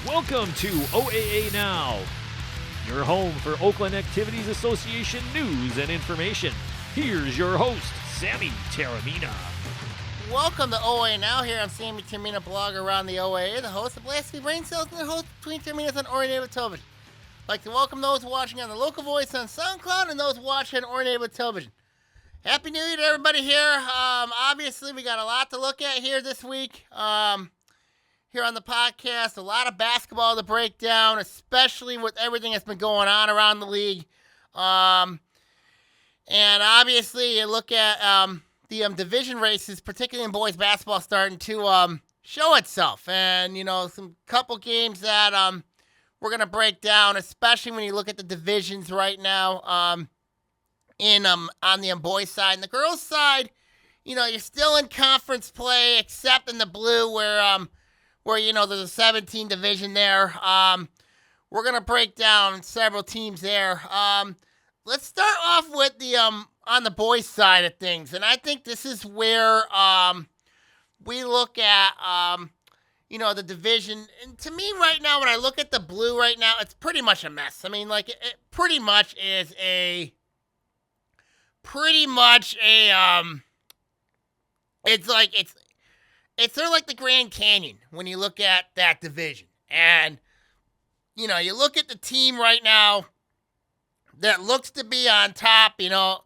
Welcome to OAA Now, your home for Oakland Activities Association news and information. Here's your host, Sammy Taormina. Welcome to OAA Now. Here I'm Sammy Taormina, blogger around the OAA, the host of Blast Me Brain Cells, and the host between Taormina's on Orion Television. I'd like to welcome those watching on the local voice on SoundCloud and those watching on Orion Television. Happy New Year to everybody here. Obviously, we got a lot to look at here this week. Here on the podcast, a lot of basketball to break down, especially with everything that's been going on around the league. And obviously, you look at the division races, particularly in boys basketball, starting to show itself. And, you know, some couple games that we're going to break down, especially when you look at the divisions right now on the boys side. And the girls side, you know, you're still in conference play, except in the blue where, you know, there's a 17 division there. We're going to break down several teams there. Let's start off with the on the boys side of things. And I think this is where we look at, you know, the division. And to me right now, when I look at the blue right now, it's pretty much a mess. I mean, like, it pretty much is it's sort of like the Grand Canyon when you look at that division. And, you know, you look at the team right now that looks to be on top. You know,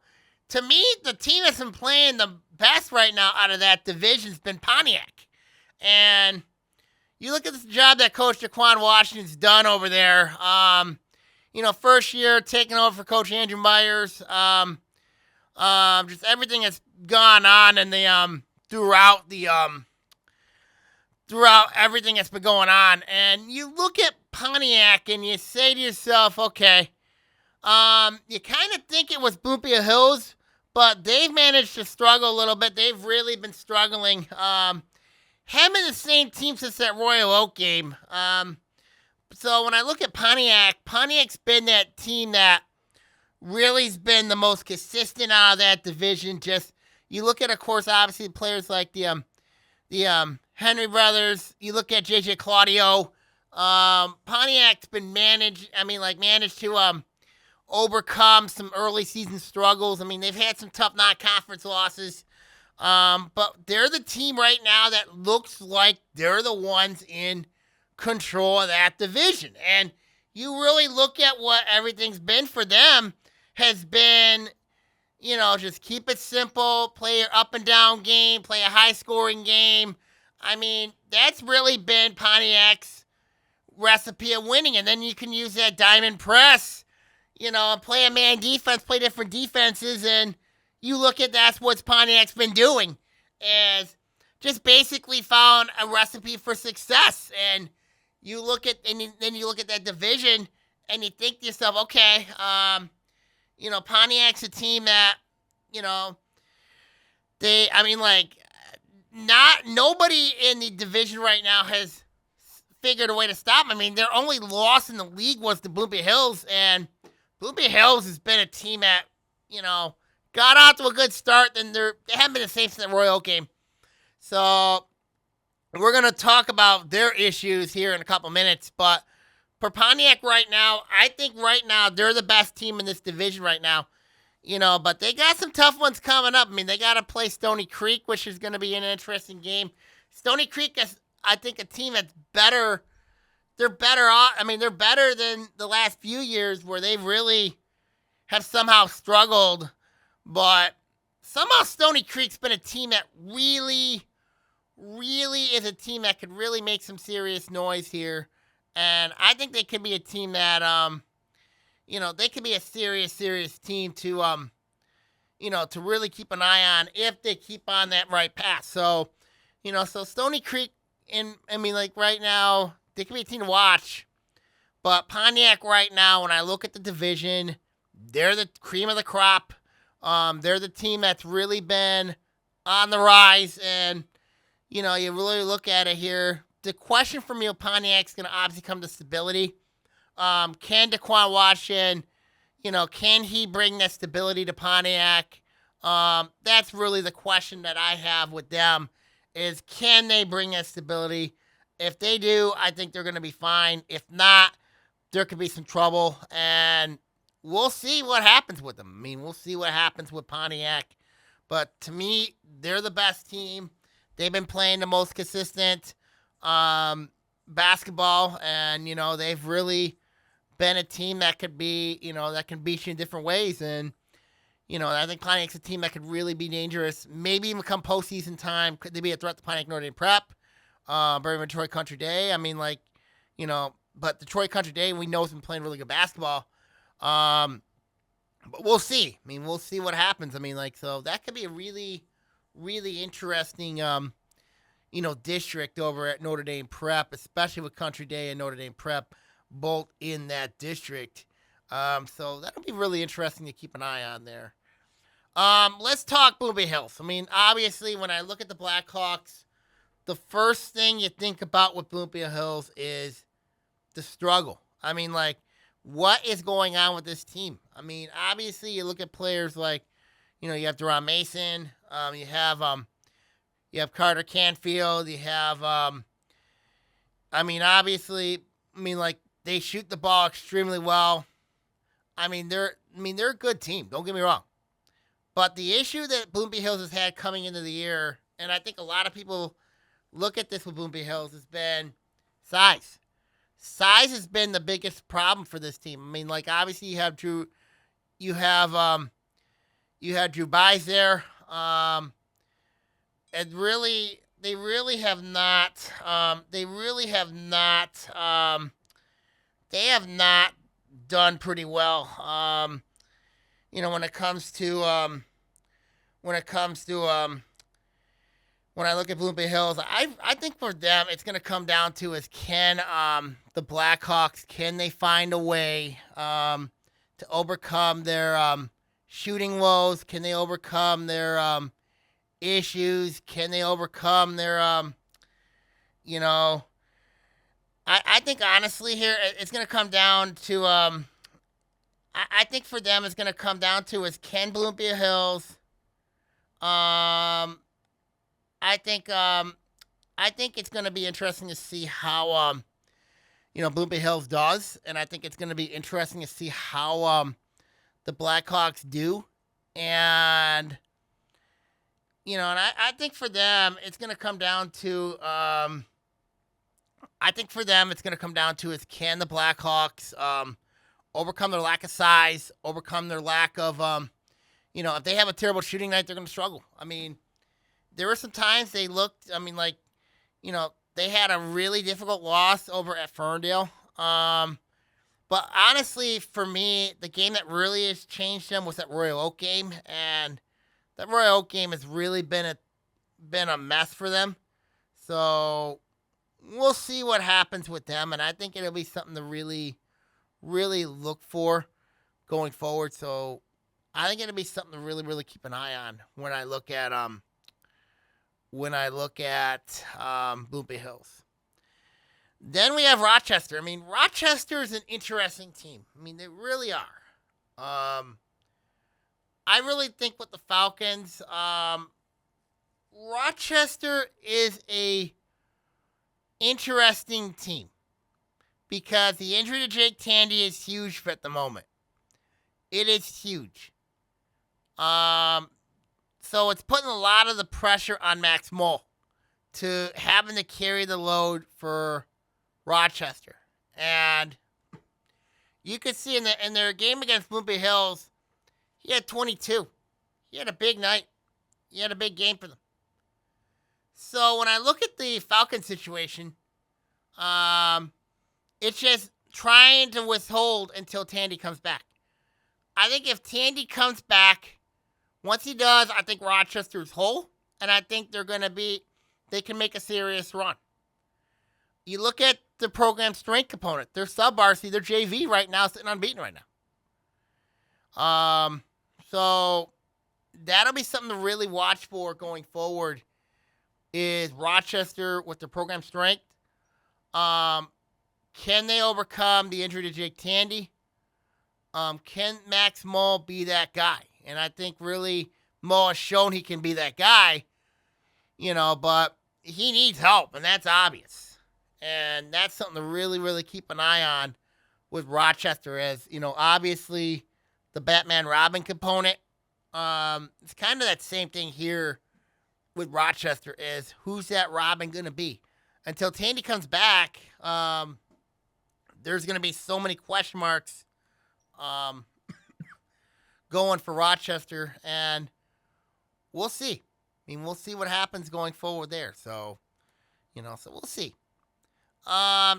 to me, the team that's been playing the best right now out of that division has been Pontiac. And you look at this job that Coach Daquan Washington's done over there. You know, first year taking over for Coach Andrew Myers. Just everything that's gone on in the throughout everything that's been going on. And you look at Pontiac and you say to yourself, okay, you kind of think it was Bloomfield Hills, but they've managed to struggle a little bit. They've really been struggling. Haven't been the same team since that Royal Oak game. So when I look at Pontiac, Pontiac's been that team that really has been the most consistent out of that division. Just, you look at, of course, obviously players like the Henry brothers. You look at JJ Claudio. Pontiac's been managed to overcome some early season struggles. I mean, they've had some tough non-conference losses. But they're the team right now that looks like they're the ones in control of that division. And you really look at what everything's been for them has been, you know, just keep it simple, play your up and down game, play a high scoring game. I mean, that's really been Pontiac's recipe of winning. And then you can use that diamond press, you know, and play a man defense, play different defenses. And you look at that's what Pontiac's been doing, is just basically found a recipe for success. And you look at, then you look at that division and you think to yourself, okay, you know, Pontiac's a team that, you know, nobody in the division right now has figured a way to stop them. I mean, their only loss in the league was the Bloomfield Hills, and Bloomfield Hills has been a team that, you know, got out to a good start, then they haven't been the same since the Royal Oak game. So we're going to talk about their issues here in a couple minutes, but for Pontiac right now, I think right now they're the best team in this division right now. You know, but they got some tough ones coming up. I mean, they got to play Stony Creek, which is going to be an interesting game. Stony Creek is, I think, a team that's better. They're better off. I mean, they're better than the last few years where they really have somehow struggled. But somehow Stony Creek's been a team that really, really is a team that could really make some serious noise here. And I think they could be a team that, you know, they could be a serious team to, you know, to really keep an eye on if they keep on that right path. So, you know, so Stony Creek, right now, they could be a team to watch. But Pontiac right now, when I look at the division, they're the cream of the crop. They're the team that's really been on the rise. And, you know, you really look at it here. The question for me with Pontiac's going to obviously come to stability. Can Daquan Washington, you know, can he bring that stability to Pontiac? That's really the question that I have with them is, can they bring that stability? If they do, I think they're going to be fine. If not, there could be some trouble, and we'll see what happens with them. I mean, we'll see what happens with Pontiac. But to me, they're the best team. They've been playing the most consistent basketball, and, they've really been a team that could be, that can beat you in different ways. And, I think Pontiac's a team that could really be dangerous. Maybe even come postseason time. Could they be a threat to Pontiac Notre Dame Prep? Or Troy Country Day? I mean, but the Troy Country Day, we know has been playing really good basketball. But we'll see. I mean, we'll see what happens. I mean, so that could be a really, really interesting, district over at Notre Dame Prep, especially with Country Day and Notre Dame Prep both in that district. So that'll be really interesting to keep an eye on there. Let's talk Bloomfield Hills. I mean, obviously, when I look at the Blackhawks, the first thing you think about with Bloomfield Hills is the struggle. I mean, what is going on with this team? I mean, obviously, you look at players like, you have Deron Mason, you have Carter Canfield, you have, they shoot the ball extremely well. I mean, they're a good team. Don't get me wrong. But the issue that Bloomfield Hills has had coming into the year, and I think a lot of people look at this with Bloomfield Hills, has been size. Size has been the biggest problem for this team. I mean, obviously you have Drew Buys there. And really, they have not done pretty well. When I look at Bloomfield Hills, I think for them it's going to come down to is can the Blackhawks, can they find a way to overcome their shooting woes? Can they overcome their issues? Can they overcome their I think honestly here it's going to come down to I think for them it's going to come down to is can Bloomfield Hills I think it's going to be interesting to see how Bloomfield Hills does, and I think it's going to be interesting to see how the Blackhawks do, and I think for them it's going to come down to is can the Blackhawks overcome their lack of size, overcome their lack of if they have a terrible shooting night, they're going to struggle. I mean, there were some times they looked, they had a really difficult loss over at Ferndale. But honestly, for me, the game that really has changed them was that Royal Oak game. And that Royal Oak game has really been a mess for them. So we'll see what happens with them. And I think it'll be something to really, really look for going forward. So I think it'll be something to really, really keep an eye on when I look at Bloomfield Hills. Then we have Rochester. I mean, Rochester is an interesting team. I mean, they really are. I really think with the Falcons, Rochester is a interesting team because the injury to Jake Tandy is huge at the moment. It is huge. So it's putting a lot of the pressure on Max Mole to having to carry the load for Rochester. And you could see in their game against Bloomfield Hills, he had 22. He had a big night. He had a big game for them. So when I look at the Falcons situation, it's just trying to withhold until Tandy comes back. I think if Tandy comes back, once he does, I think Rochester's whole, and I think they can make a serious run. You look at the program strength component, they're sub-varsity, they're JV right now, sitting unbeaten right now. So that'll be something to really watch for going forward is Rochester with the program strength. Can they overcome the injury to Jake Tandy? Can Max Mole be that guy? And I think really Mo has shown he can be that guy, but he needs help, and that's obvious. And that's something to really, really keep an eye on with Rochester is, obviously the Batman Robin component. It's kind of that same thing here with Rochester is who's that Robin going to be? Until Tandy comes back, there's going to be so many question marks going for Rochester, and we'll see. We'll see what happens going forward there. So, so we'll see.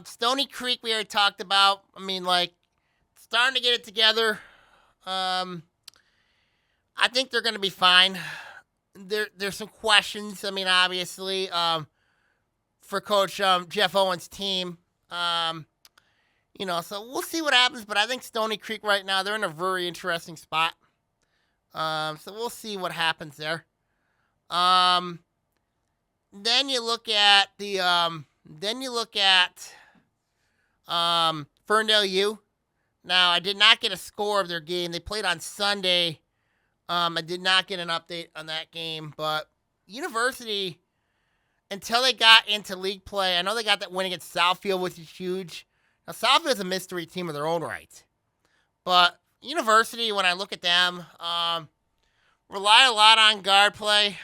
Stony Creek, we already talked about. Starting to get it together. I think they're going to be fine. There's some questions. Obviously, for Coach Jeff Owens' team. So we'll see what happens. But I think Stony Creek right now, they're in a very interesting spot. So we'll see what happens there. Then you look at Ferndale U. Now, I did not get a score of their game. They played on Sunday. I did not get an update on that game. But University, until they got into league play, I know they got that win against Southfield, which is huge. Now, Southfield is a mystery team of their own right. But University, when I look at them, rely a lot on guard play.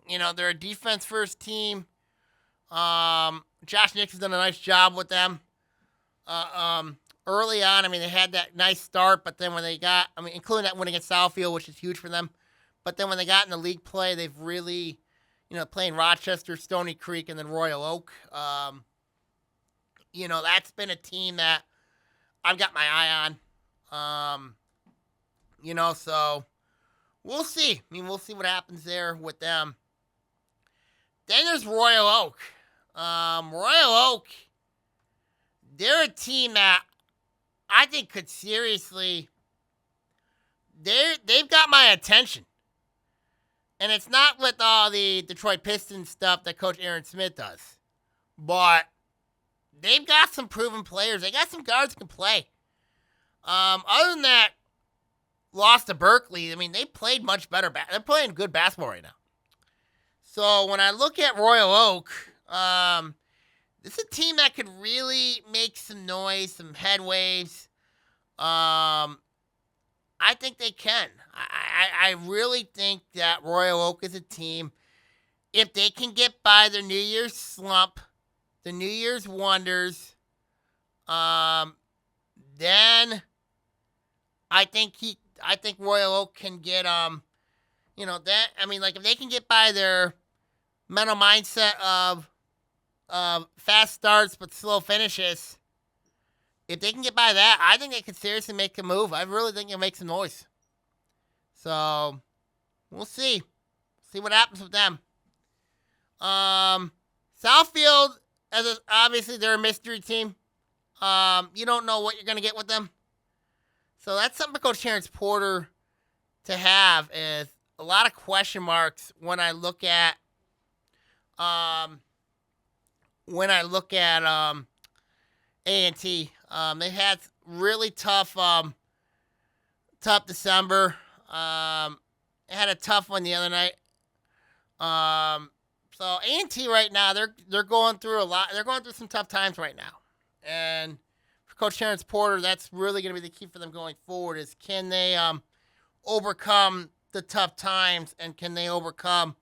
They're a defense-first team. Josh Nixon's done a nice job with them. Early on, they had that nice start, but then when they got, including that win against Southfield, which is huge for them. But then when they got in the league play, they've really, playing Rochester, Stony Creek, and then Royal Oak. That's been a team that I've got my eye on. So we'll see. We'll see what happens there with them. Then there's Royal Oak. Royal Oak, they're a team that I think could seriously, they've got my attention. And it's not with all the Detroit Pistons stuff that Coach Aaron Smith does. But they've got some proven players. They got some guards who can play. Other than that, lost to Berkeley. They played much better. They're playing good basketball right now. So when I look at Royal Oak, this is a team that could really make some noise, some head waves. I think they can. I really think that Royal Oak is a team, if they can get by their New Year's slump, the New Year's wonders, then I think Royal Oak can get if they can get by their mental mindset of fast starts but slow finishes, if they can get by that, I think they could seriously make a move. I really think it'll make some noise. So we'll see. See what happens with them. Southfield, obviously they're a mystery team. You don't know what you're going to get with them. So that's something for Coach Terrence Porter to have, is a lot of question marks when I look at A&T. They had really tough December. They had a tough one the other night. So A&T right now, they're going through a lot. They're going through some tough times right now. And for Coach Terrence Porter, that's really going to be the key for them going forward, is can they overcome the tough times, and can they overcome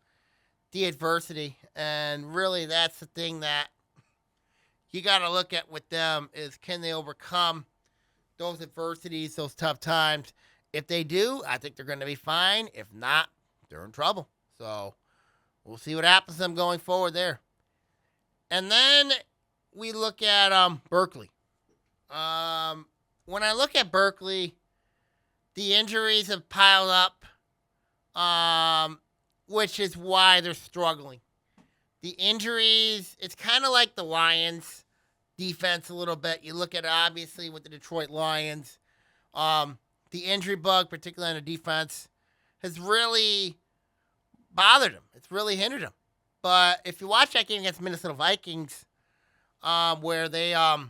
the adversity? And really, that's the thing that you got to look at with them, is can they overcome those adversities, those tough times? If they do, I think they're going to be fine. If not, they're in trouble. So we'll see what happens to them going forward there. And then we look at Berkeley. When I look at Berkeley, the injuries have piled up, which is why they're struggling. The injuries, it's kind of like the Lions defense a little bit. You look at it, obviously, with the Detroit Lions. The injury bug, particularly on the defense, has really bothered them. It's really hindered them. But if you watch that game against Minnesota Vikings, where they I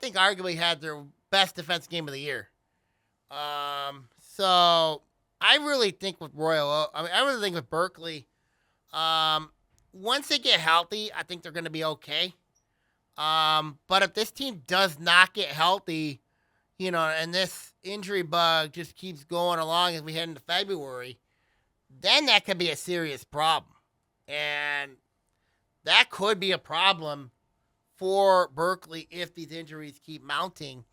think arguably had their best defense game of the year. So I really think with I really think with Berkeley, once they get healthy, I think they're going to be okay. But if this team does not get healthy, and this injury bug just keeps going along as we head into February, then that could be a serious problem. And that could be a problem for Berkeley if these injuries keep mounting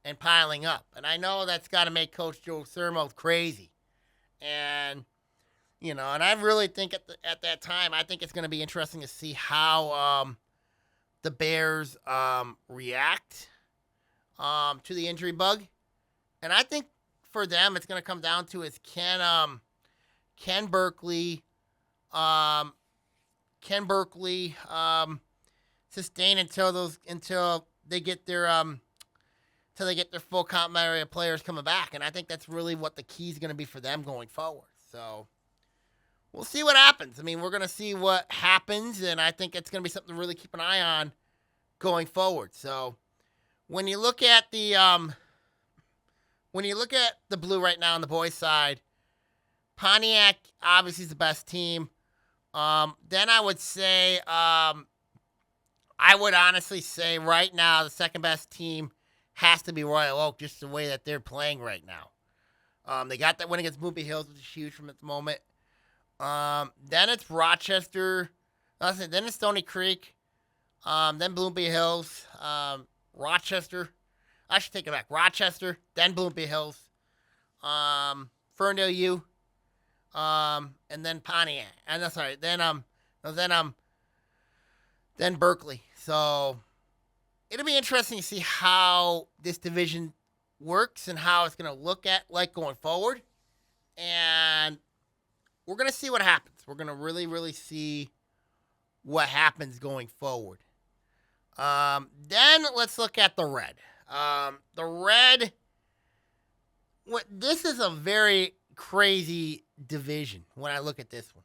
and piling up. And I know that's got to make Coach Joe Sermo crazy. And, and I really think at that time, I think it's going to be interesting to see how the Bears react to the injury bug. And I think for them, it's going to come down to is can Berkeley sustain until they get their full complementary of players coming back. And I think that's really what the key is going to be for them going forward. So we'll see what happens. I mean, we're going to see what happens, and I think it's going to be something to really keep an eye on going forward. So when you look at the Blue right now on the boys' side, Pontiac obviously is the best team. Then I would say, I would honestly say right now the second best team has to be Royal Oak, just the way that they're playing right now. They got that win against Bloomfield Hills, which is huge from at the moment. Then it's Rochester. Then it's Stony Creek. Then Bloomfield Hills. Rochester. I should take it back. Rochester. Then Bloomfield Hills. Ferndale U. And then Pontiac. And sorry. Then Berkeley. So it'll be interesting to see how this division works and how it's going to look like going forward. And we're going to see what happens. We're going to really, really see what happens going forward. Then let's look at the Red. The Red, this is a very crazy division when I look at this one.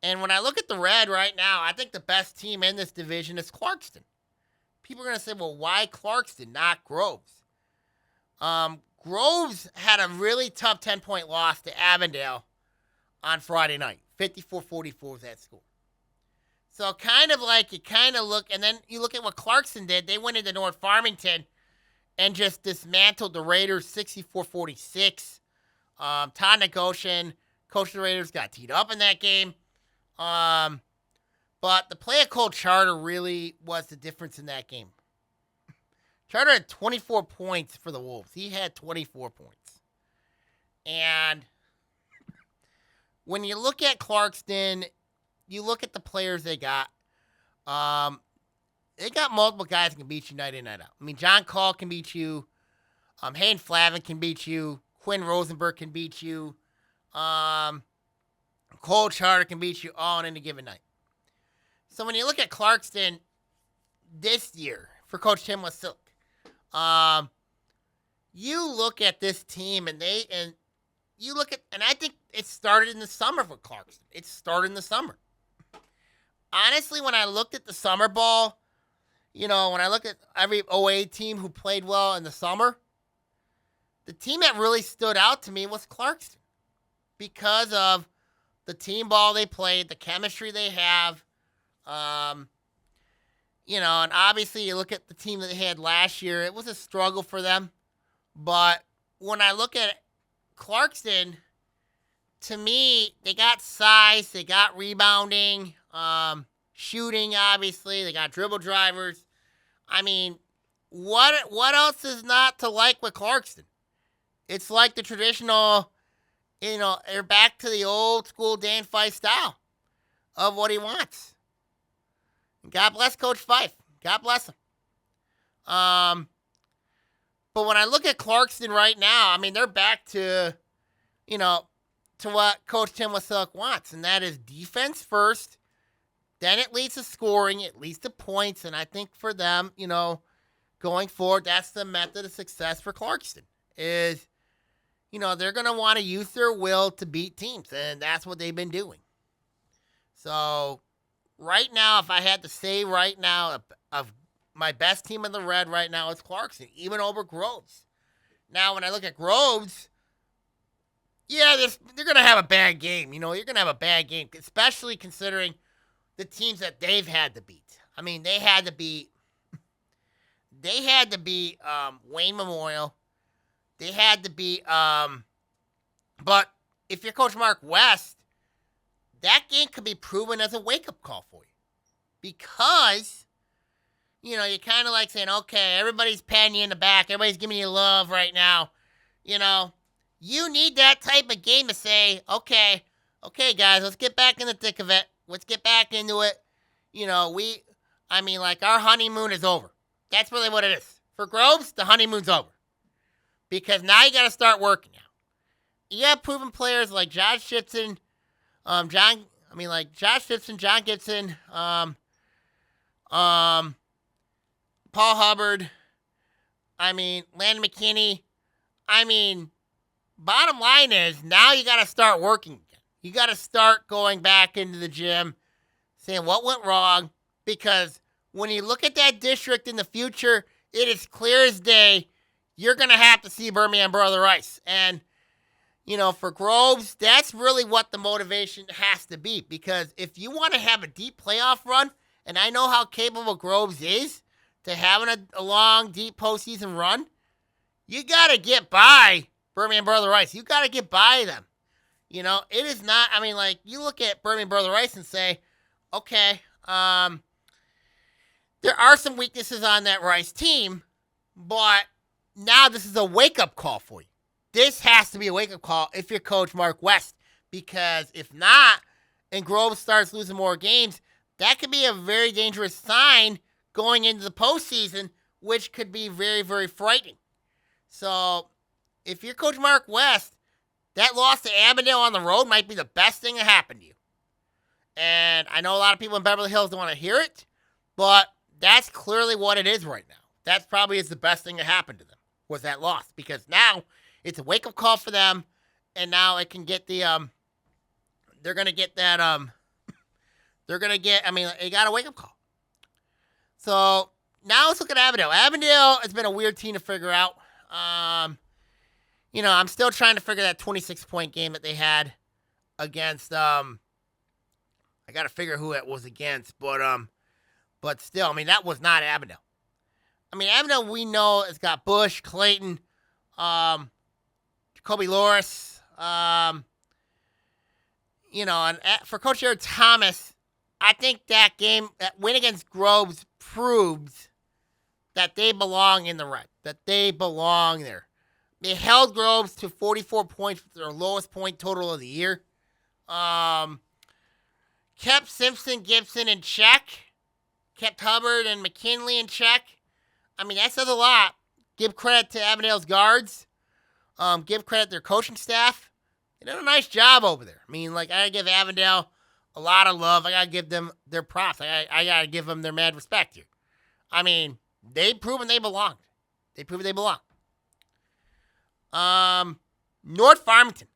And when I look at the Red right now, I think the best team in this division is Clarkston. People are going to say, well, why Clarkston, not Groves? Groves had a really tough 10-point loss to Avondale on Friday night. 54-44 was that score. So kind of like you kind of look, and then you look at what Clarkston did. They went into North Farmington and just dismantled the Raiders 64-46. Todd Negoshian, coach of the Raiders, got teed up in that game. But the play of Cole Charter really was the difference in that game. Charter had 24 points for the Wolves. He had 24 points. And when you look at Clarkston, you look at the players they got. They got multiple guys that can beat you night in, night out. I mean, John Call can beat you. Hayden Flavin can beat you. Quinn Rosenberg can beat you. Cole Charter can beat you all on any given night. So when you look at Clarkston this year for Coach Tim Wasilk, you look at this team and I think it started in the summer for Clarkston. It started in the summer. Honestly, when I looked at the summer ball, when I look at every OA team who played well in the summer, the team that really stood out to me was Clarkston because of the team ball they played, the chemistry they have. And obviously you look at the team that they had last year, it was a struggle for them. But when I look at Clarkston, to me, they got size, they got rebounding, shooting, obviously. They got dribble drivers. I mean, what else is not to like with Clarkston? It's like the traditional, they're back to the old school Dan Fife style of what he wants. God bless Coach Fife. God bless him. But when I look at Clarkston right now, I mean, they're back to, to what Coach Tim Wasilk wants, and that is defense first. Then it leads to scoring, it leads to points, and I think for them, going forward, that's the method of success for Clarkston is, they're going to want to use their will to beat teams, and that's what they've been doing. So right now, if I had to say right now, of my best team in the Red right now is Clarkston, even over Groves. Now, when I look at Groves, yeah, they're going to have a bad game. You're going to have a bad game, especially considering the teams that they've had to beat. I mean, they had to beat Wayne Memorial. They had to beat but if you're Coach Mark West, that game could be proven as a wake-up call for you. Because, you're kind of like saying, okay, everybody's patting you in the back. Everybody's giving you love right now. You need that type of game to say, okay, guys, let's get back in the thick of it. Let's get back into it. Our honeymoon is over. That's really what it is. For Groves, the honeymoon's over. Because now you got to start working now. You have proven players like Josh Gibson, John Gibson, Paul Hubbard, Landon McKinney. Bottom line is, now you got to start working again. You got to start going back into the gym, saying what went wrong, because when you look at that district in the future, it is clear as day you're going to have to see Birmingham Brother Rice. And, for Groves, that's really what the motivation has to be, because if you want to have a deep playoff run, and I know how capable Groves is to having a long, deep postseason run, you got to get by Birmingham Brother Rice. You got to get by them. It is not, you look at Birmingham Brother Rice and say, okay, there are some weaknesses on that Rice team, but now this is a wake-up call for you. This has to be a wake-up call if you're Coach Mark West, because if not, and Groves starts losing more games, that could be a very dangerous sign going into the postseason, which could be very, very frightening. So, if you're Coach Mark West, that loss to Avondale on the road might be the best thing that happened to you. And I know a lot of people in Beverly Hills don't want to hear it, but that's clearly what it is right now. That probably is the best thing that happened to them, was that loss. Because now it's a wake-up call for them, and now it can get they got a wake-up call. So now let's look at Avondale. Avondale has been a weird team to figure out. I'm still trying to figure that 26-point game that they had against, I got to figure who it was against, but still, that was not Avondale. Avondale, we know, has got Bush, Clayton, Jacoby Loris, and for Coach Eric Thomas, I think that win against Groves proves that they belong in the red, that they belong there. They held Groves to 44 points, their lowest point total of the year. Kept Simpson, Gibson in check. Kept Hubbard and McKinley in check. That says a lot. Give credit to Avondale's guards. Give credit to their coaching staff. They did a nice job over there. I gotta give Avondale a lot of love. I gotta give them their props. I gotta give them their mad respect here. They've proven they belonged. They proved they belong. North Farmington.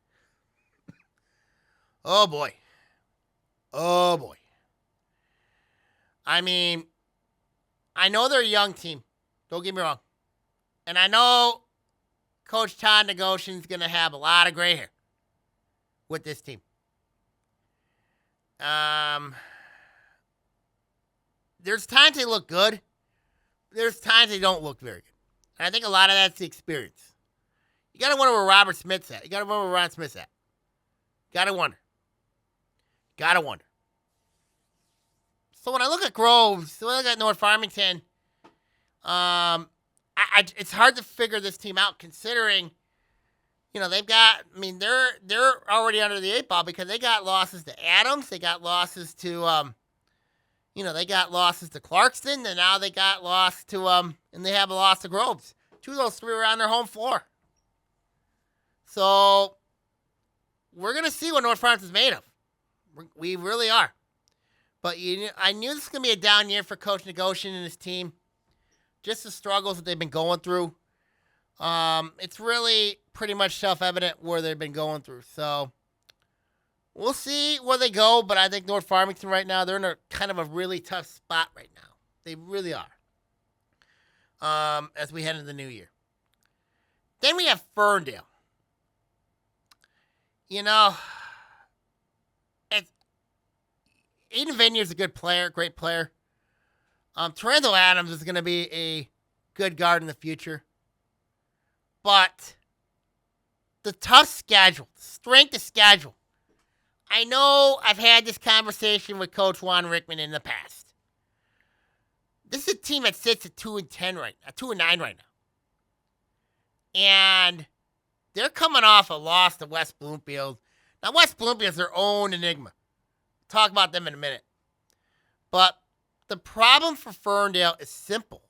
Oh boy. I know they're a young team. Don't get me wrong. And I know Coach Todd Negoshin's going to have a lot of gray hair with this team. There's times they look good. There's times they don't look very good. And I think a lot of that's the experience. You got to wonder where Robert Smith's at. You got to wonder where Ron Smith's at. Got to wonder. So when I look at Groves, when I look at North Farmington, it's hard to figure this team out considering, they've got, they're already under the 8 ball because they got losses to Adams, they got losses to, they got losses to Clarkston, and now they got lost to, and they have a loss to Groves. 2 of those 3 were on their home floor. So we're going to see what North Farmington's made of. We really are. But I knew this was going to be a down year for Coach Negoshin and his team. Just the struggles that they've been going through. It's really pretty much self-evident where they've been going through. So we'll see where they go. But I think North Farmington right now, they're in a kind of a really tough spot right now. They really are. As we head into the new year. Then we have Ferndale. Aiden Vineyard's a good player, great player. Toronto Adams is going to be a good guard in the future. But the tough schedule, the strength of schedule. I know I've had this conversation with Coach Juan Rickman in the past. This is a team that sits at 2-10 right now, 2-9 right now. And they're coming off a loss to West Bloomfield. Now, West Bloomfield is their own enigma. Talk about them in a minute. But the problem for Ferndale is simple.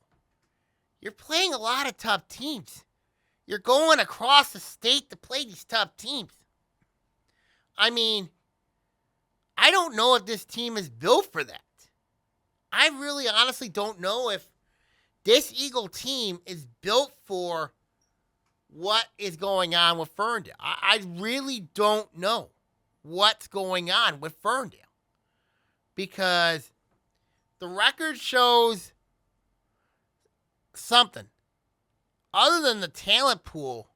You're playing a lot of tough teams. You're going across the state to play these tough teams. I mean, I don't know if this team is built for that. I really honestly don't know if this Eagle team is built for what is going on with Ferndale. I really don't know what's going on with Ferndale. Because the record shows something. Other than the talent pool,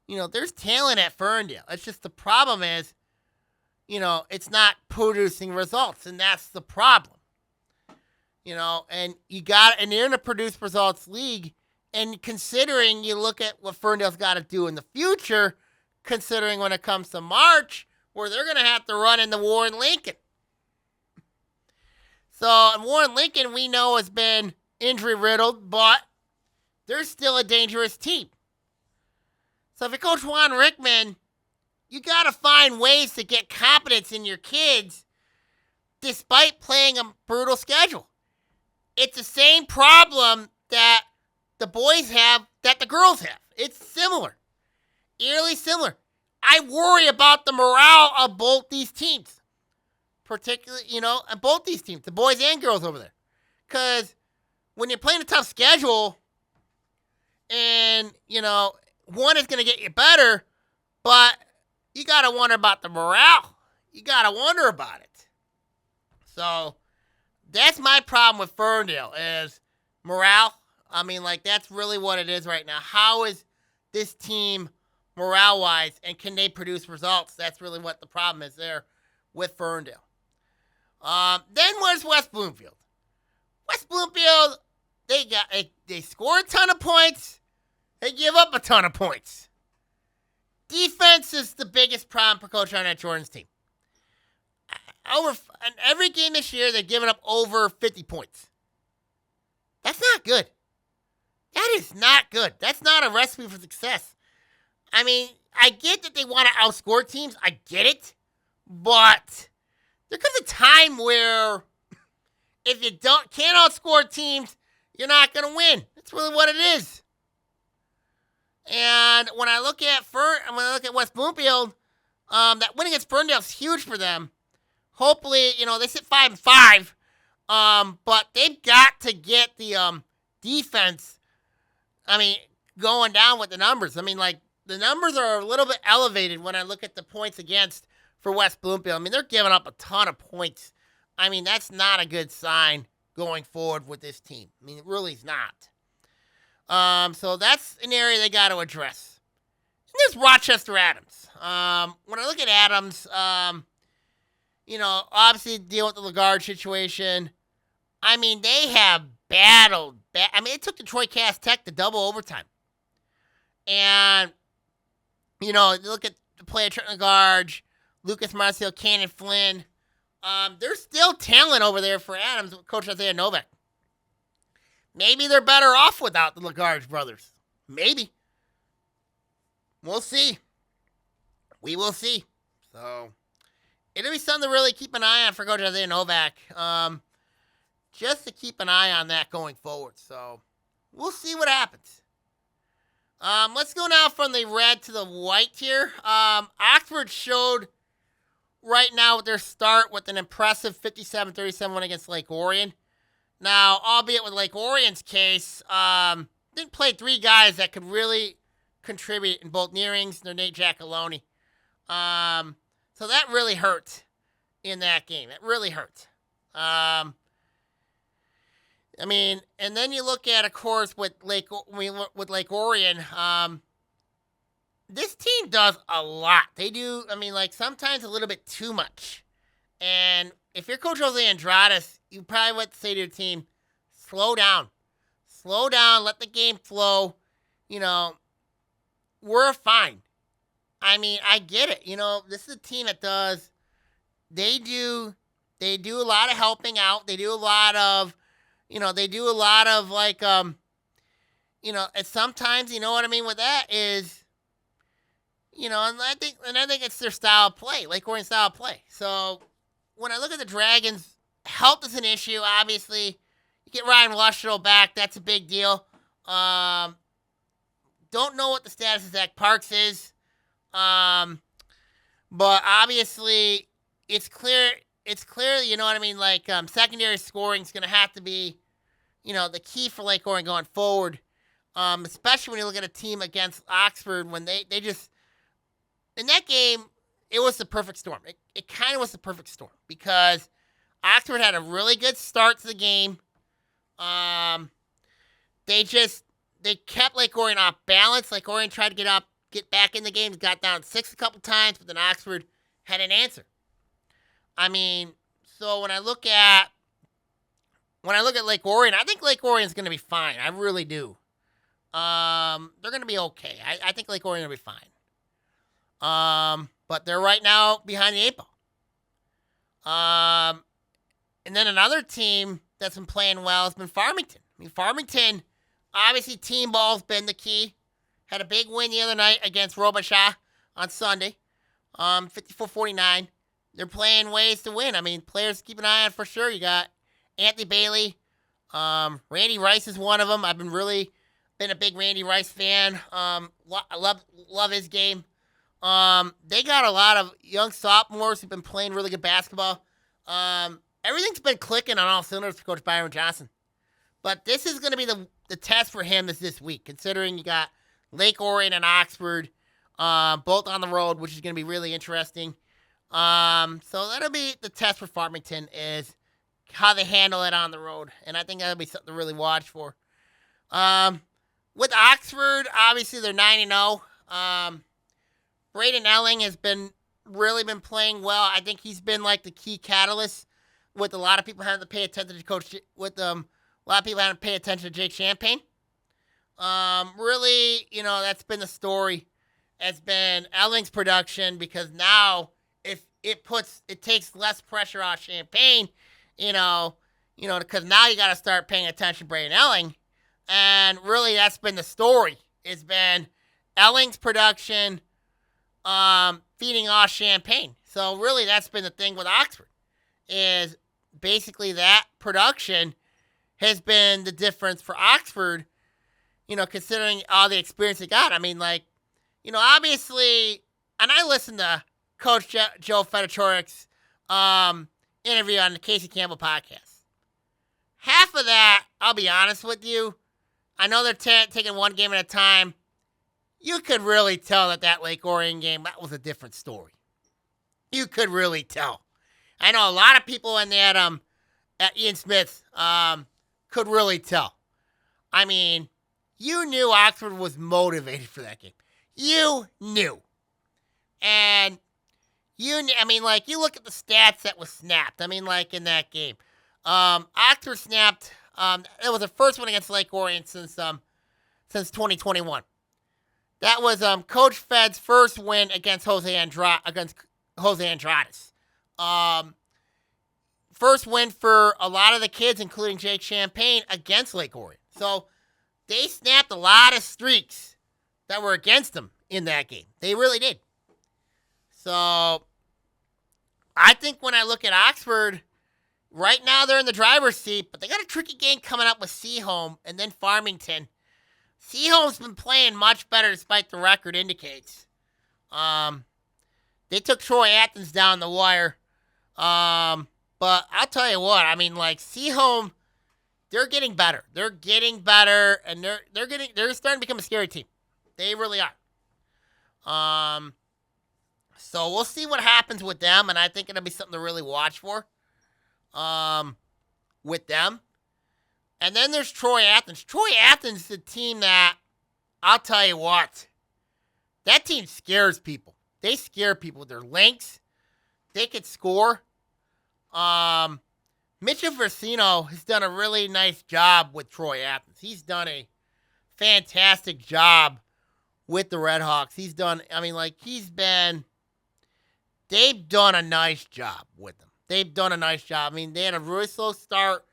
there's talent at Ferndale. It's just the problem is, it's not producing results, and that's the problem. And you're in a produce results league, and considering you look at what Ferndale's got to do in the future, considering when it comes to March, where they're going to have to run into Warren Lincoln. So, Warren Lincoln, we know, has been injury-riddled, but they're still a dangerous team. So, if you coach Juan Rickman, you got to find ways to get confidence in your kids despite playing a brutal schedule. It's the same problem that the boys have that the girls have. It's similar. Eerily similar. I worry about the morale of both these teams. Particularly, both these teams, the boys and girls over there. Because when you're playing a tough schedule and, one is going to get you better, but you got to wonder about the morale. You got to wonder about it. So that's my problem with Ferndale is morale. I mean, that's really what it is right now. How is this team morale-wise, and can they produce results? That's really what the problem is there with Ferndale. Then where's West Bloomfield? West Bloomfield, they score a ton of points. They give up a ton of points. Defense is the biggest problem for Coach Arnett Jordan's team. In every game this year, they've given up over 50 points. That's not good. That is not good. That's not a recipe for success. I mean, I get that they want to outscore teams. I get it. But there comes a time where if you can't outscore teams, you're not going to win. That's really what it is. And when I look at West Bloomfield, that win against Ferndale is huge for them. Hopefully, they sit 5-5, but they've got to get the defense. Going down with the numbers. The numbers are a little bit elevated when I look at the points against for West Bloomfield. They're giving up a ton of points. That's not a good sign going forward with this team. It really is not. So that's an area they got to address. And there's Rochester Adams. When I look at Adams, obviously deal with the Lagarde situation. They have battled. It took Detroit Cass Tech to double overtime. And, look at the player Trent Lagarde, Lucas Marcial, Cannon Flynn. There's still talent over there for Adams with Coach Isaiah Novak. Maybe they're better off without the Lagarde brothers. Maybe. We'll see. We will see. So, it'll be something to really keep an eye on for Coach Isaiah Novak. Just to keep an eye on that going forward. So, we'll see what happens. Let's go now from the red to the white here. Oxford showed right now with their start with an impressive 57-37 win against Lake Orion. Now, albeit with Lake Orion's case, didn't play three guys that could really contribute in both Nearings and Nate Giacalone. So that really hurt in that game. It really hurt. And then you look at, of course, with Lake Orion, this team does a lot. They do, sometimes a little bit too much. And if you're Coach Jose Andrades, you probably would say to your team, slow down. Slow down, let the game flow. We're fine. I mean, I get it. This is a team that they do a lot of helping out. They do a lot of, and sometimes, you know what I mean with that is, and I think it's their style of play, Lake Orion style of play. So when I look at the Dragons, health is an issue, obviously. You get Ryan Washlow back, that's a big deal. Don't know what the status of Zach Parks is. But obviously it's clear, you know what I mean? Secondary scoring is going to have to be, the key for Lake Orion going forward. Especially when you look at a team against Oxford when they just, in that game, it was the perfect storm. It kind of was the perfect storm because Oxford had a really good start to the game. They kept Lake Orion off balance. Lake Orion tried to get back in the game, got down 6 a couple times, but then Oxford had an answer. I mean, so when I look at Lake Orion, I think Lake Orion's going to be fine. I really do. They're going to be okay. I think Lake Orion will be fine. But they're right now behind the 8 ball. And then another team that's been playing well has been Farmington. I mean, Farmington, obviously team ball's been the key. Had a big win the other night against Robichaud on Sunday, 54-49. They're playing ways to win. I mean, players to keep an eye on for sure. You got Anthony Bailey. Randy Rice is one of them. I've been a big Randy Rice fan. I love his game. They got a lot of young sophomores who've been playing really good basketball. Everything's been clicking on all cylinders for Coach Byron Johnson. But this is going to be the test for him this week, considering you got Lake Orion and Oxford both on the road, which is going to be really interesting. So that'll be the test for Farmington is how they handle it on the road. And I think that'll be something to really watch for. With Oxford, obviously they're 9-0. Braden Elling has really been playing well. I think he's been like the key catalyst with a lot of people having to pay attention to a lot of people having to pay attention to Jake Champagne. Really, that's been the story. It's been Elling's production because now if it takes less pressure off Champagne, because now you got to start paying attention to Braden Elling. And really, that's been the story. It's been Elling's production feeding off Champagne. So really, that's been the thing with Oxford is basically that production has been the difference for Oxford, considering all the experience they got. I mean, obviously, and I listened to Coach Joe Fedichorik's interview on the Casey Campbell podcast. Half of that, I'll be honest with you, I know they're taking one game at a time. You could really tell that Lake Orion game, that was a different story. You could really tell. I know a lot of people in that at Ian Smith could really tell. I mean, you knew Oxford was motivated for that game. You knew. And you look at the stats that was snapped. I mean, in that game. Oxford snapped, it was the first one against Lake Orion since 2021. That was Coach Fed's first win against Jose Andrades. First win for a lot of the kids, including Jake Champagne, against Lake Orion. So they snapped a lot of streaks that were against them in that game. They really did. So I think when I look at Oxford, right now they're in the driver's seat, but they got a tricky game coming up with Seaholm and then Farmington. Seaholm's been playing much better despite the record indicates. They took Troy Athens down the wire. But I'll tell you what, I mean, Seaholm, they're getting better. They're getting better, and they're starting to become a scary team. They really are. So we'll see what happens with them, and I think it'll be something to really watch for. With them. And then there's Troy Athens. Troy Athens is the team that, I'll tell you what, that team scares people. They scare people with their lengths. They could score. Mitchell Versino has done a really nice job with Troy Athens. He's done a fantastic job with the Red Hawks. They've done a nice job with him. They've done a nice job. I mean, they had a really slow start.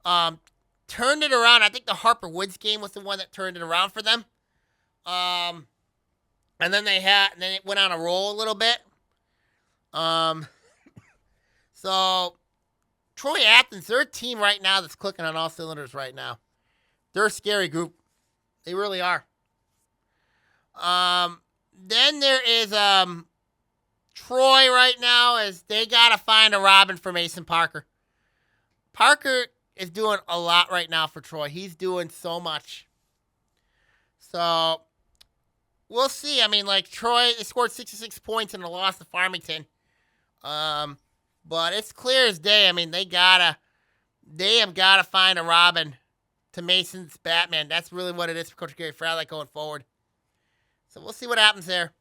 Turned it around. I think the Harper Woods game was the one that turned it around for them. And then it went on a roll a little bit. So Troy Athens, they're a team right now that's clicking on all cylinders right now. They're a scary group. They really are. Then there is Troy right now, as they gotta find a Robin for Mason Parker. Parker is doing a lot right now for Troy. He's doing so much. So we'll see. I mean, like, Troy, they scored 66 points in the loss to Farmington. But it's clear as day. I mean, they have gotta find a Robin to Mason's Batman. That's really what it is for Coach Gary Fradley going forward. So we'll see what happens there.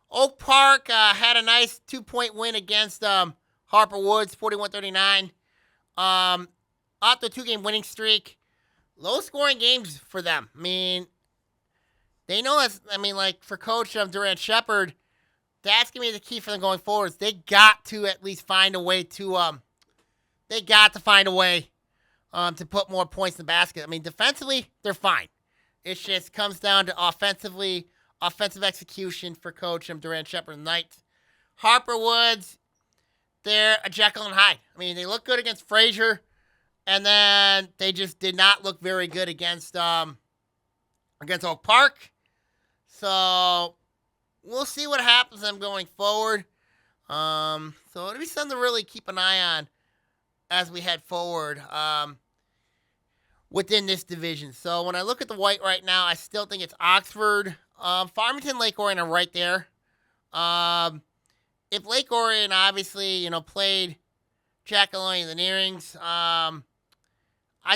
Oak Park had a nice 2-point win against Harper Woods, 41-39. After a 2-game winning streak. Low-scoring games for them. I mean, they know that's, for Coach Durant Shepard, that's going to be the key for them going forward. They got to at least find a way to, to put more points in the basket. I mean, defensively, they're fine. It just comes down to offensive execution for Coach Durant Shepard and the Knights. Harper Woods, they're a Jekyll and Hyde. I mean, they look good against Frazier, and then they just did not look very good against Oak Park. So we'll see what happens to them going forward. So it'll be something to really keep an eye on as we head forward within this division. So when I look at the white right now, I still think it's Oxford. Farmington, Lake Orion are right there. If Lake Orion obviously, played Jackalonia and the Nearings, I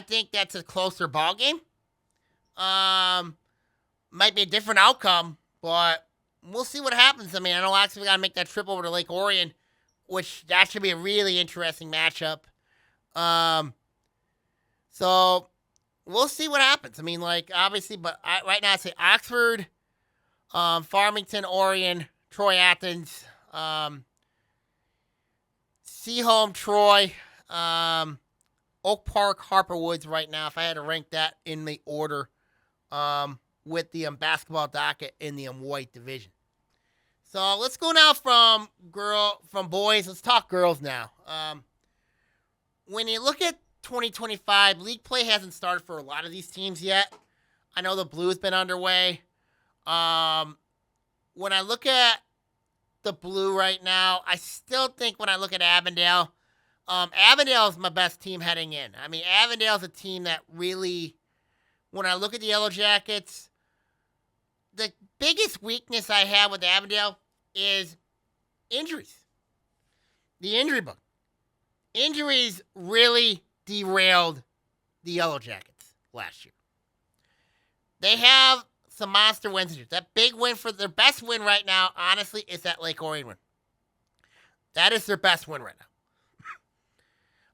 think that's a closer ball game. Might be a different outcome, but we'll see what happens. I mean, I know Oxford got to make that trip over to Lake Orion, which that should be a really interesting matchup. So we'll see what happens. I mean, obviously, but right now I say Oxford, Farmington, Orion, Troy Athens, Seaholm, Troy, Oak Park, Harper Woods right now, if I had to rank that in the order with the basketball docket in the white division. So let's go now from boys. Let's talk girls now. When you look at 2025, league play hasn't started for a lot of these teams yet. I know the Blue's been underway. When I look at the Blue right now, I still think when I look at Avondale, Avondale is my best team heading in. I mean, Avondale's a team that really, when I look at the Yellow Jackets, the biggest weakness I have with Avondale is injuries. The injury bug. Injuries really derailed the Yellow Jackets last year. They have some monster wins. That big win for their best win right now, honestly, is that Lake Orion win. That is their best win right now.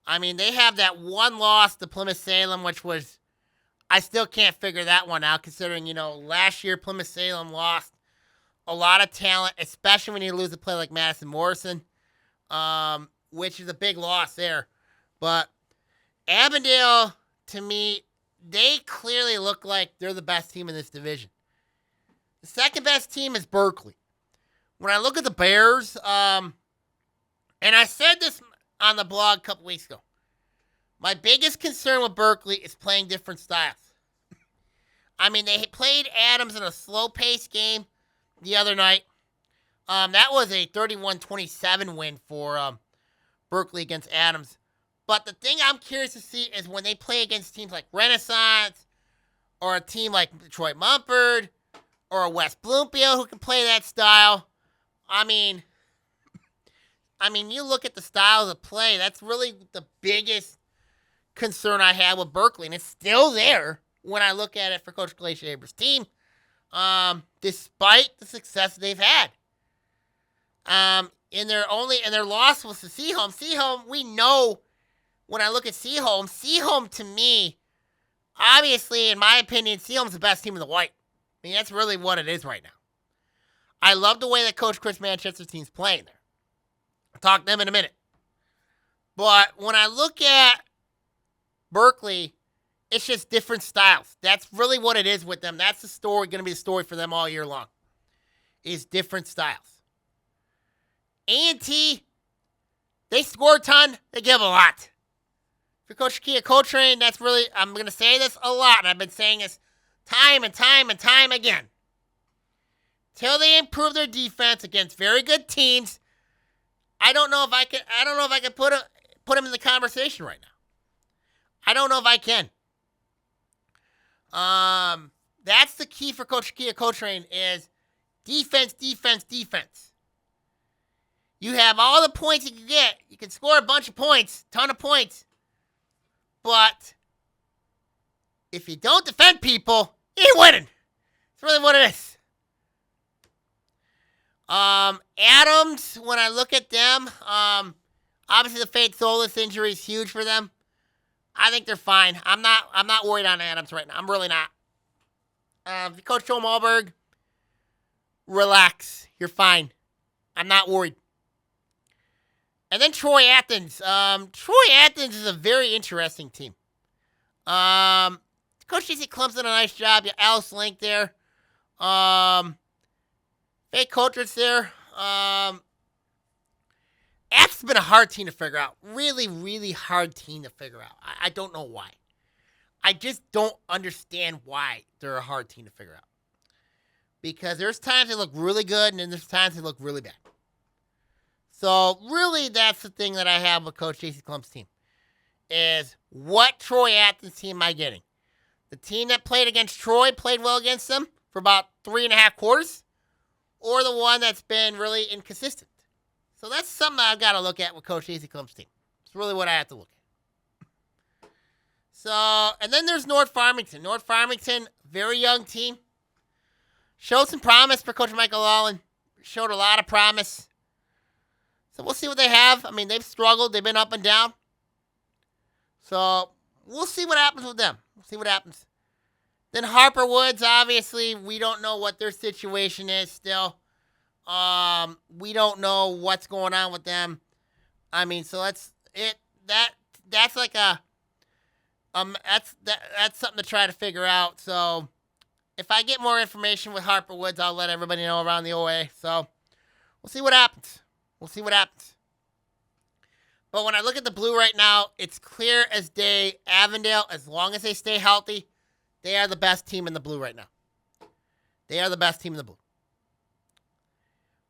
I mean, they have that one loss to Plymouth Salem, which was, I still can't figure that one out, considering, last year Plymouth Salem lost a lot of talent, especially when you lose a player like Madison Morrison, which is a big loss there. But Avondale, to me, they clearly look like they're the best team in this division. The second best team is Berkeley. When I look at the Bears, and I said this on the blog a couple weeks ago, my biggest concern with Berkeley is playing different styles. I mean, they played Adams in a slow-paced game the other night. That was a 31-27 win for Berkeley against Adams. But the thing I'm curious to see is when they play against teams like Renaissance or a team like Detroit Mumford or a West Bloomfield who can play that style. I mean, you look at the styles of play, that's really the biggest concern I have with Berkeley, and it's still there when I look at it for Coach Glacier Abrams' team, despite the success they've had. And their loss was to Seaholm. Seaholm, we know when I look at Seaholm to me, obviously, in my opinion, Seaholm's the best team in the white. I mean, that's really what it is right now. I love the way that Coach Chris Manchester's team's playing there. I'll talk to them in a minute. But when I look at Berkeley, it's just different styles. That's really what it is with them. That's the story, going to be the story for them all year long, is different styles. A&T, they score a ton, they give a lot. For Coach Kia Coltrane, that's really, I'm going to say this a lot, and I've been saying this time and time and time again. Till they improve their defense against very good teams, I don't know if I can put them in the conversation right now. I don't know if I can. That's the key for Coach Kia Coltrane is defense, defense, defense. You have all the points you can get. You can score a bunch of points, ton of points. But if you don't defend people, you ain't winning. That's really what it is. Adams, when I look at them, obviously the Fate Solis injury is huge for them. I think they're fine. I'm not worried on Adams right now. I'm really not. If you coach Joe Malberg, relax. You're fine. I'm not worried. And then Troy Athens. Troy Athens is a very interesting team. Coach JC Clump's done a nice job. You Alice Link there. Fake Coulter's there. Athens has been a hard team to figure out. Really, really hard team to figure out. I don't know why. I just don't understand why they're a hard team to figure out. Because there's times they look really good, and then there's times they look really bad. So, really, that's the thing that I have with Coach J.C. Clump's team. Is what Troy Athens team am I getting? The team that played against Troy played well against them for about 3.5 quarters? Or the one that's been really inconsistent? So that's something I've got to look at with Coach J.C. Clump's team. It's really what I have to look at. So, and then there's North Farmington. North Farmington, very young team. Showed some promise for Coach Michael Allen. Showed a lot of promise. So we'll see what they have. I mean, they've struggled. They've been up and down. So we'll see what happens with them. We'll see what happens. Then Harper Woods, obviously, we don't know what their situation is still. We don't know what's going on with them. I mean, so that's it. That's like a that's something to try to figure out. So if I get more information with Harper Woods, I'll let everybody know around the OA. So we'll see what happens. We'll see what happens. But when I look at the Blue right now, it's clear as day. Avondale, as long as they stay healthy, they are the best team in the Blue right now. They are the best team in the Blue.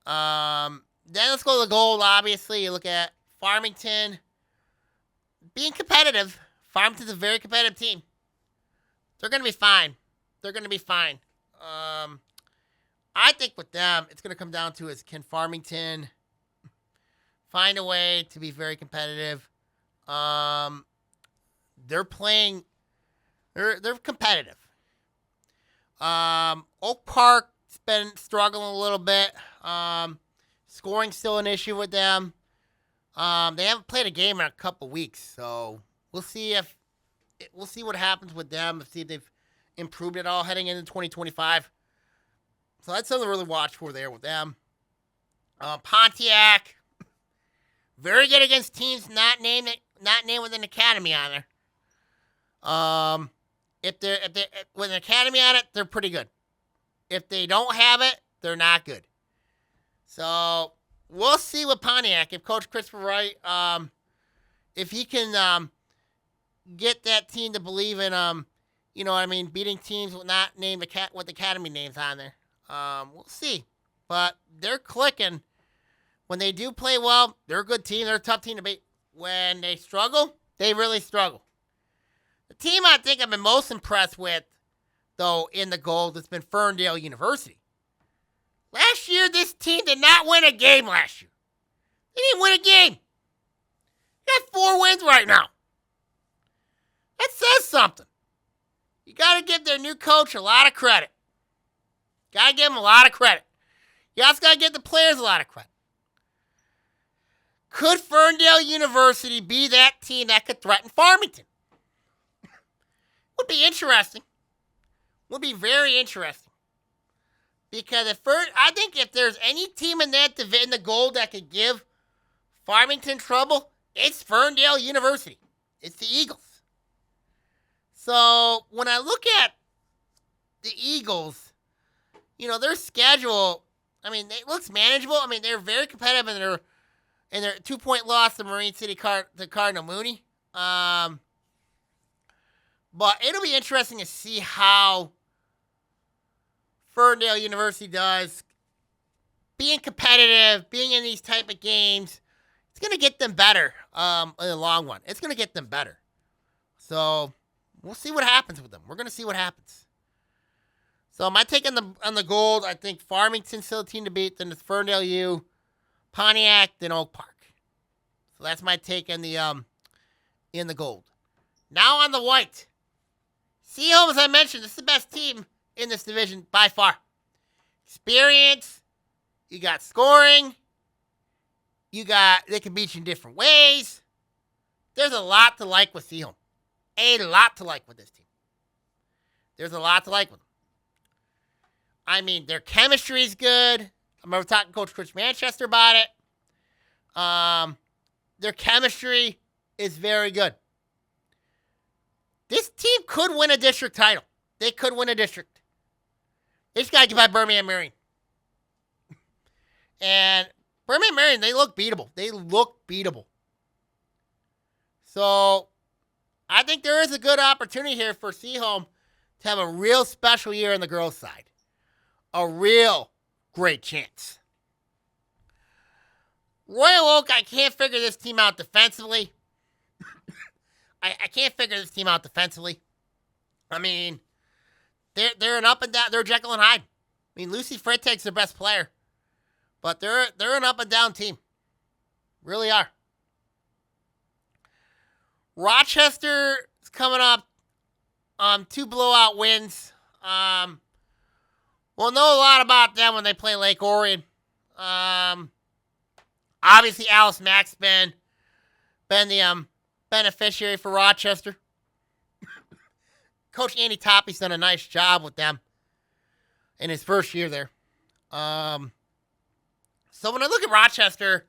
Then let's go to the Gold, obviously. You look at Farmington being competitive. Farmington's a very competitive team. They're going to be fine. They're going to be fine. I think with them, it's going to come down to is can Farmington find a way to be very competitive. They're playing. They're competitive. Oak Park's been struggling a little bit. Scoring's still an issue with them. They haven't played a game in a couple weeks, so we'll see what happens with them. See if they've improved at all heading into 2025. So that's something to really watch for there with them. Pontiac, very good against teams not named with an academy on there. If they're with an academy on it, they're pretty good. If they don't have it, they're not good. So we'll see with Pontiac if Coach Christopher Wright, if he can get that team to believe in beating teams with not named with academy names on there. We'll see, but they're clicking. When they do play well, they're a good team. They're a tough team to beat. When they struggle, they really struggle. The team I think I've been most impressed with, though, in the Gold has been Ferndale University. Last year, this team did not win a game last year. They didn't win a game. They got 4 wins right now. That says something. You got to give their new coach a lot of credit. Got to give him a lot of credit. You also got to give the players a lot of credit. Could Ferndale University be that team that could threaten Farmington? Would be interesting. Would be very interesting. Because I think if there's any team in that division, the gold that could give Farmington trouble, it's Ferndale University. It's the Eagles. So when I look at the Eagles, their schedule, it looks manageable. They're very competitive in their 2-point loss to Marine City to Cardinal Mooney. But it'll be interesting to see how Ferndale University does. Being competitive, being in these type of games, it's going to get them better in the long run. It's going to get them better. So we'll see what happens with them. We're going to see what happens. So my take on the gold, I think Farmington's still a team to beat, then it's Ferndale U, Pontiac, then Oak Park. So that's my take in the gold. Now on the white. Seahawks, as I mentioned, this is the best team in this division by far. Experience, you got scoring, they can beat you in different ways. There's a lot to like with Seahawks. A lot to like with this team. There's a lot to like with them. Their chemistry is good. I remember talking to Coach Chris Manchester about it. Their chemistry is very good. This team could win a district title. They could win a district. They just got to get by Birmingham Marion. And Birmingham Marion, they look beatable. So I think there is a good opportunity here for Seahome to have a real special year on the girls' side. A real great chance. Royal Oak, I can't figure this team out defensively. I can't figure this team out defensively. They're an up and down. They're Jekyll and Hyde. Lucy Freitag's their best player, but they're an up and down team. Really are. Rochester is coming up. 2 blowout wins. We'll know a lot about them when they play Lake Orion. Obviously, Alice Mack's been the beneficiary for Rochester. Coach Andy Toppy's done a nice job with them in his first year there. So when I look at Rochester,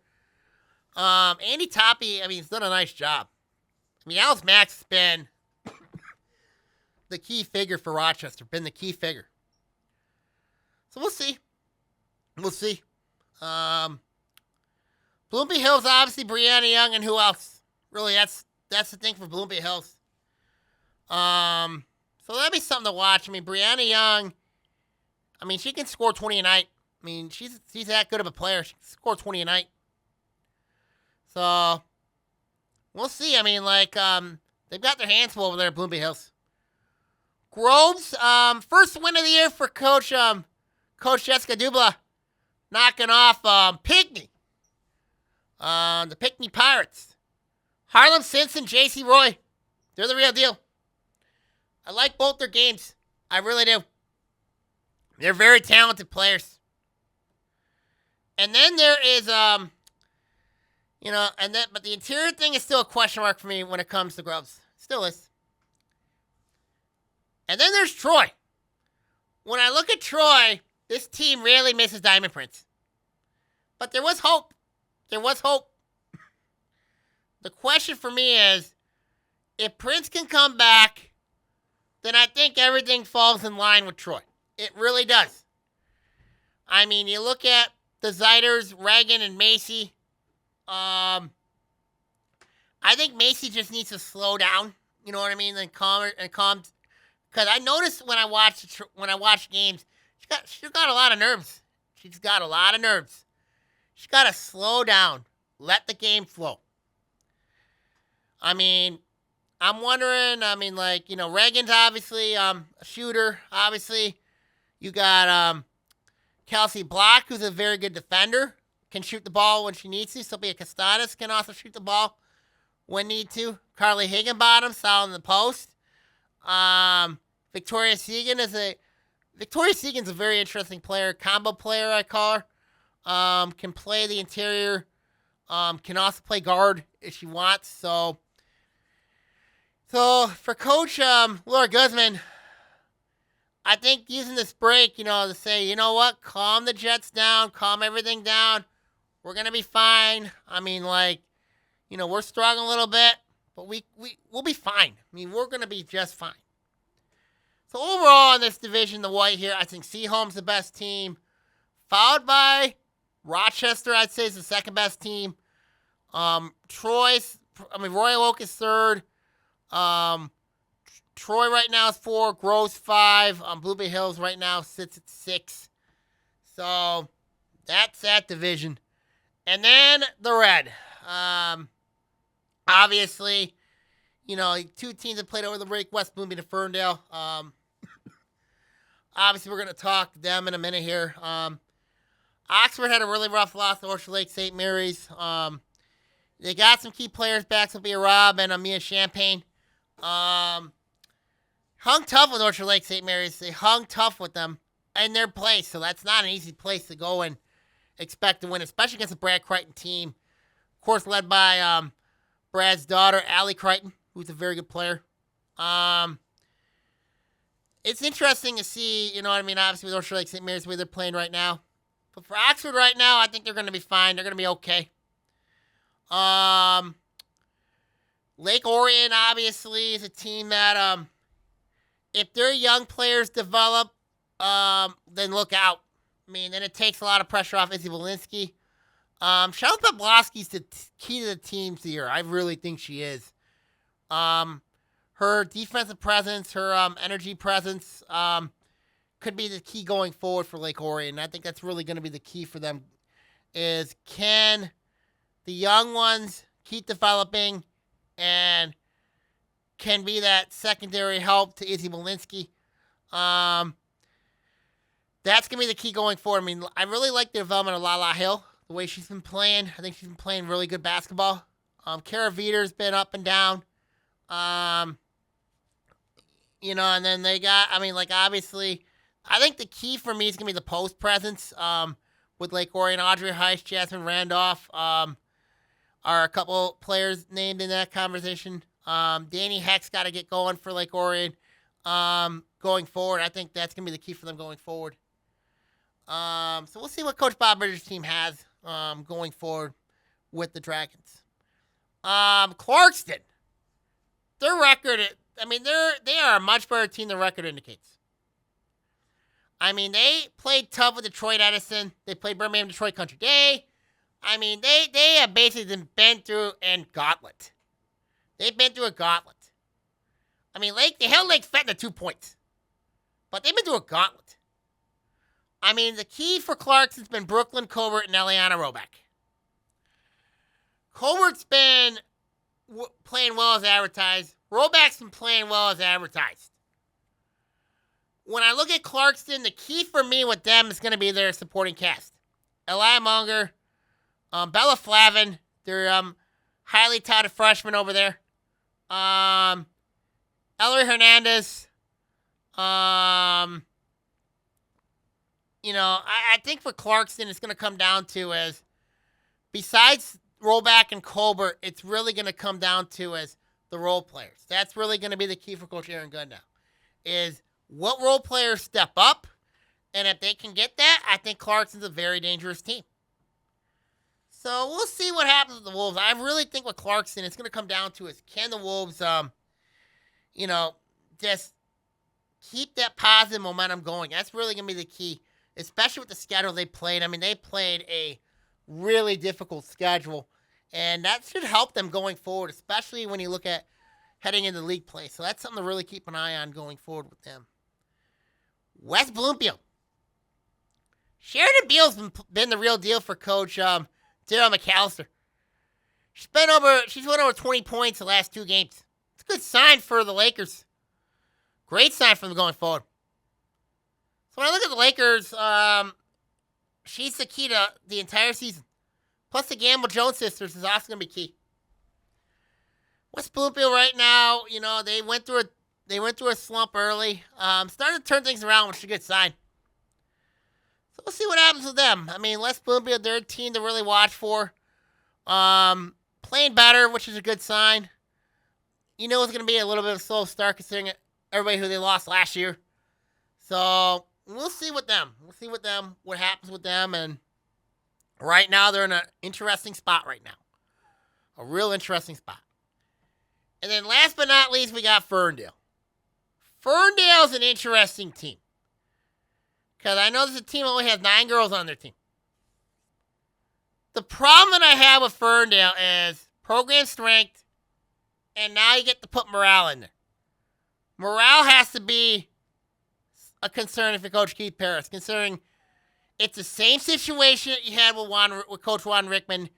Andy Toppy, he's done a nice job. Alice Mack's been the key figure for Rochester, been the key figure. So we'll see. Bloomfield Hills, obviously, Brianna Young, and who else? Really, that's the thing for Bloomfield Hills. So that'd be something to watch. Brianna Young, she can score 20 a night. She's that good of a player. She can score 20 a night. So we'll see. They've got their hands full over there at Bloomfield Hills. Groves, first win of the year for Coach Jessica Dubla, knocking off Pinckney. The Pinckney Pirates. Harlem Simpson, J.C. Roy. They're the real deal. I like both their games. I really do. They're very talented players. And then there is, but the interior thing is still a question mark for me when it comes to Groves. Still is. And then there's Troy. When I look at Troy, this team really misses Diamond Prince. But there was hope. The question for me is, if Prince can come back, then I think everything falls in line with Troy. It really does. You look at the Zeiders, Reagan, and Macy. I think Macy just needs to slow down. You know what I mean? And calm. Because I noticed when I watch games, she's got a lot of nerves. She's got to slow down. Let the game flow. I'm wondering, Reagan's obviously a shooter. Obviously, you got Kelsey Block, who's a very good defender. Can shoot the ball when she needs to. Sophia Costadas can also shoot the ball when need to. Carly Higginbottom, solid in the post. Victoria Segan's a very interesting player. Combo player, I call her. Can play the interior. Can also play guard if she wants. So for Coach Laura Guzman, I think using this break, to say, you know what, calm the Jets down, calm everything down. We're going to be fine. I mean, we're struggling a little bit, but we'll be fine. I mean, we're going to be just fine. So overall in this division, the white here, I think Seaholm's the best team, followed by Rochester, I'd say, is the second best team. Royal Oak is third. Troy right now is 4, Grove's 5. Blue Bay Hills right now sits at 6. So that's that division. And then the red. Obviously, two teams that played over the break, West Bloomington and Ferndale. Obviously, we're going to talk to them in a minute here. Oxford had a really rough loss to Orchard Lake St. Mary's. They got some key players back, Sophia Robb and Mia Champagne. Hung tough with Orchard Lake St. Mary's. They hung tough with them in their place, so that's not an easy place to go and expect to win, especially against a Brad Crichton team. Of course, led by Brad's daughter, Allie Crichton, who's a very good player. It's interesting to see, obviously with Orchard Lake St. Mary's, the way they're playing right now. But for Oxford right now, I think they're going to be fine. They're going to be okay. Lake Orion, obviously, is a team that, if their young players develop, then look out. I mean, then it takes a lot of pressure off Izzy Walensky. Charlotte Poplowski's the key to the team here. I really think she is. Her defensive presence, her energy presence, could be the key going forward for Lake Orion. I think that's really going to be the key for them, is can the young ones keep developing and can be that secondary help to Izzy Walensky. That's going to be the key going forward. I mean, I really like the development of Lala Hill, the way she's been playing. I think she's been playing really good basketball. Kara Veter's been up and down. And then they got, obviously, I think the key for me is going to be the post presence with Lake Orion. Audrey Heiss, Jasmine Randolph are a couple players named in that conversation. Danny Heck's got to get going for Lake Orion going forward. I think that's going to be the key for them going forward. So we'll see what Coach Bob Bridger's team has going forward with the Dragons. Clarkston, their record, they are a much better team than the record indicates. They played tough with Detroit Edison. They played Birmingham Detroit Country Day. They have basically been through a gauntlet. They've been through a gauntlet. They held Lake Fenton to 2 points. But they've been through a gauntlet. The key for Clarkson's been Brooklyn Colbert and Eliana Roback. Colbert's been playing well as advertised. Roback's been playing well as advertised. When I look at Clarkston, the key for me with them is going to be their supporting cast. Elia Munger, Bella Flavin, their highly touted freshman over there. Ellery Hernandez. I think for Clarkston, it's going to come down to as, besides Roback and Colbert, it's really going to come down to as the role players. That's really going to be the key for Coach Aaron Gunn now, is what role players step up, and if they can get that, I think Clarkson's a very dangerous team. So we'll see what happens with the Wolves. I really think with Clarkson, it's going to come down to is, can the Wolves, just keep that positive momentum going. That's really going to be the key, especially with the schedule they played. They played a really difficult schedule, and that should help them going forward, especially when you look at heading into league play. So that's something to really keep an eye on going forward with them. West Bloomfield. Sheridan Beal's been the real deal for Coach Daryl McAllister. She's won over 20 points the last 2 games. It's a good sign for the Lakers. Great sign for them going forward. So when I look at the Lakers, she's the key to the entire season. Plus the Gamble Jones sisters is also going to be key. West Bloomfield right now, they went through a slump early. Starting to turn things around, which is a good sign. So we'll see what happens with them. West Bloomfield, they're a team to really watch for. Playing better, which is a good sign. You know it's going to be a little bit of a slow start considering everybody who they lost last year. So we'll see with them. What happens with them. And right now they're in an interesting spot right now. A real interesting spot. And then last but not least, we got Ferndale. Ferndale's an interesting team. Because I know this is a team that only has 9 girls on their team. The problem that I have with Ferndale is program strength, and now you get to put morale in there. Morale has to be a concern if you're Coach Keith Paris, considering it's the same situation that you had with Coach Juan Rickman,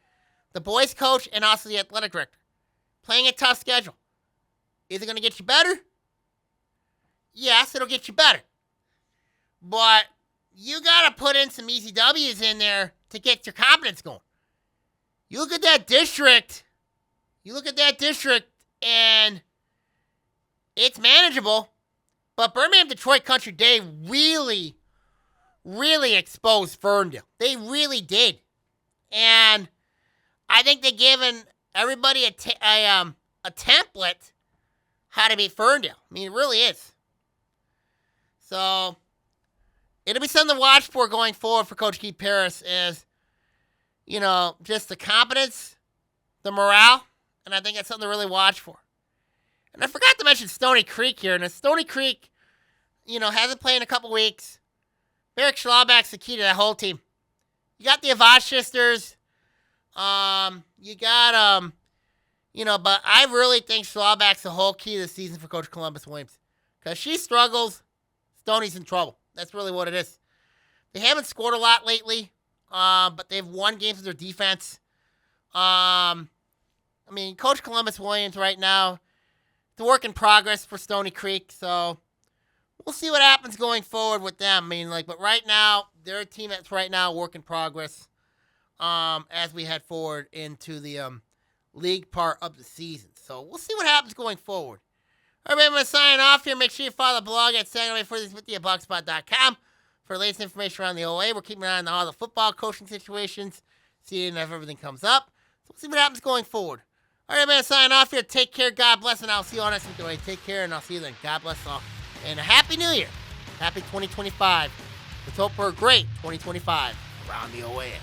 the boys coach, and also the athletic director. Playing a tough schedule. Is it going to get you better? Yes, it'll get you better. But you got to put in some easy W's in there to get your confidence going. You look at that district, and it's manageable. But Birmingham Detroit Country Day really, really exposed Ferndale. They really did. And I think they've given everybody a template how to beat Ferndale. I mean, it really is. So it'll be something to watch for going forward for Coach Keith Paris is, just the confidence, the morale, and I think that's something to really watch for. And I forgot to mention Stony Creek here. And Stony Creek, hasn't played in a couple weeks. Eric Schlauback's the key to that whole team. You got the Avash sisters. You got, but I really think Schlauback's the whole key to the season for Coach Columbus Williams. Because she struggles, Stoney's in trouble. That's really what it is. They haven't scored a lot lately, but they've won games with their defense. Coach Columbus Williams right now, it's a work in progress for Stony Creek, so we'll see what happens going forward with them. But right now, they're a team that's right now work in progress as we head forward into the league part of the season. So we'll see what happens going forward. All right, I'm going to sign off here. Make sure you follow the blog at SaturdayForThisWithYou@blogspot.com for the latest information around the OAA. We're keeping an eye on all the football coaching situations, seeing if everything comes up. So we'll see what happens going forward. All right, I'm going to sign off here. Take care. God bless, and I'll see you all next week. Take care, and I'll see you then. God bless all. And a Happy New Year. Happy 2025. Let's hope for a great 2025 around the OAA.